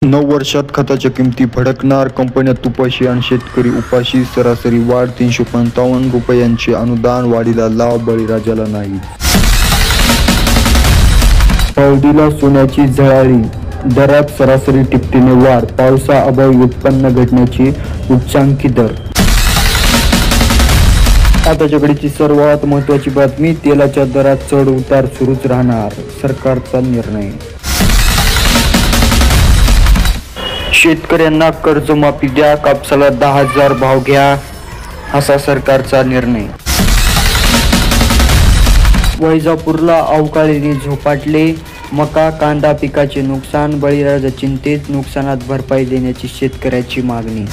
9 वर्षात खताच्या किमती भडकणार, कंपन्या तुपाशी आणि शेतकरी उपाशी. सरासरी वाढ 355 रुपयांचे अनुदान, वाढीला लाभ, बळीराजाला नाही. हळदीला सोन्याची झळाळी, दरात सरासरी टिपटीने वाढ, पावसाअभावी उत्पन्न घटण्याची उच्चांकी दर. आताच्या घडीची सर्वात महत्त्वाची बातमी, तेलाच्या दरात चढ उतार सुरूच राहणार, सरकारचा निर्णय. शेतकऱ्यांना कर्जमाफी द्या, कापसाला 10,000 भाव घ्या, असा सरकारचा निर्णय. वैजापूरला अवकाळीने झोपाटले, मका कांदा पिकाचे नुकसान, बळीराजा चिंतेत, नुकसानात भरपाई देण्याची शेतकऱ्याची मागणी.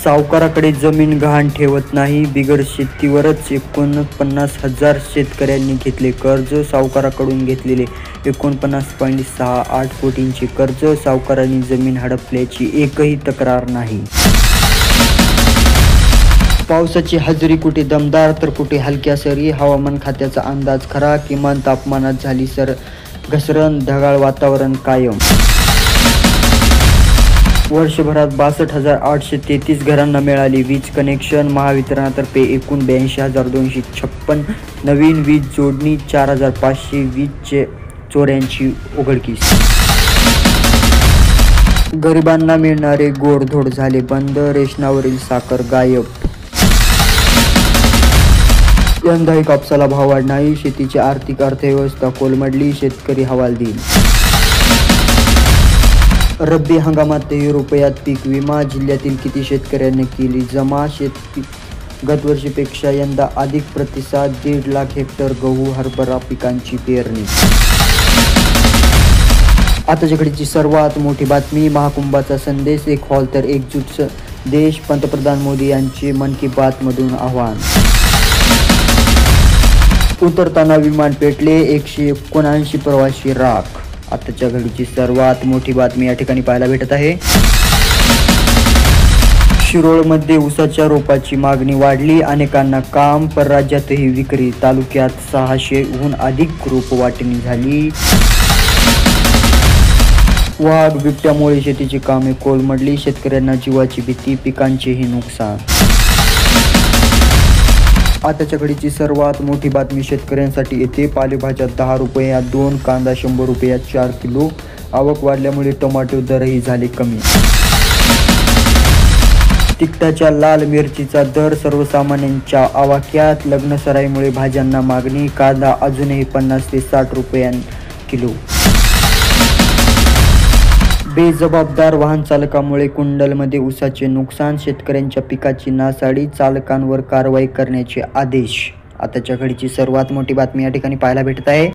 सावकाराकडे जमीन गहाण ठेवत नाही, बिगर शेतीवरच 49,000 शेतकऱ्यांनी घेतले कर्ज. सावकाराकडून घेतलेले 49.68 कोटींचे कर्ज, सावकारांनी जमीन हडपल्याची एकही तक्रार नाही. पावसाची हजेरी कुठे दमदार तर कुठे हलक्या सरी, हवामान खात्याचा अंदाज खरा, किमान तापमानात झाली घसरण, ढगाळ वातावरण कायम. वर्षभरात 62,833 घरांना मिळाली वीज कनेक्शन, महावितरणातर्फे एकूण 82,256 नवीन वीज जोडणी, 4,500 वीज चोऱ्यांची उघडकीस. गरिबांना मिळणारे गोडधोड झाले बंद, रेशनावरील साखर गायब. यंदाही कापसाला भाव वाढ नाही, शेतीची आर्थिक अर्थव्यवस्था कोलमडली, शेतकरी हवालदिल. रब्बी हंगामातही रुपयात पीक विमा, जिल्ह्यातील किती शेतकऱ्यांनी केली जमा, गतवर्षीपेक्षा यंदा अधिक प्रतिसाद, 1.5 लाख हेक्टर गहू हरभरा पिकांची पेरणी. आताच्या घडीची सर्वात मोठी बातमी, महाकुंभाचा संदेश, एक हॉल तर एकजूट देश, पंतप्रधान मोदी यांचे मन की बात मधून आवाहन. उतरताना विमान पेटले, 179 प्रवासी राख. आताच्या घडीची सर्वात मोठी बातमी या ठिकाणी पाहायला भेटत आहे. शिरोळमध्ये ऊसाच्या रोपाची मागणी वाढली, अनेकांना काम, परराज्यातही विक्री, तालुक्यात 600हून अधिक रोप वाटणी झाली. वाघ बिबट्यामुळे शेतीची कामे कोलमडली, शेतकऱ्यांना जीवाची भीती, पिकांचेही नुकसान. आताच्या घडीची सर्वात मोठी बातमी शेतकऱ्यांसाठी येते. पालेभाज्या 10 रुपयात 2, कांदा 100 रुपयात 4 किलो. आवक वाढल्यामुळे टोमॅटो दरही झाले कमी. तिखटाच्या लाल मिरचीचा दर सर्वसामान्यांच्या आवाक्यात, लग्नसराईमुळे भाज्यांना मागणी, कांदा अजूनही 50 ते 60 रुपयां किलो. बेजबाबदार वाहन चालकामुळे कुंडलमध्ये ऊसाचे नुकसान, शेतकऱ्यांच्या पिकाची नासाडी, चालकांवर कारवाई करण्याचे आदेश. आताच्या घडीची सर्वात मोठी बातमी या ठिकाणी पाहायला भेटत आहे.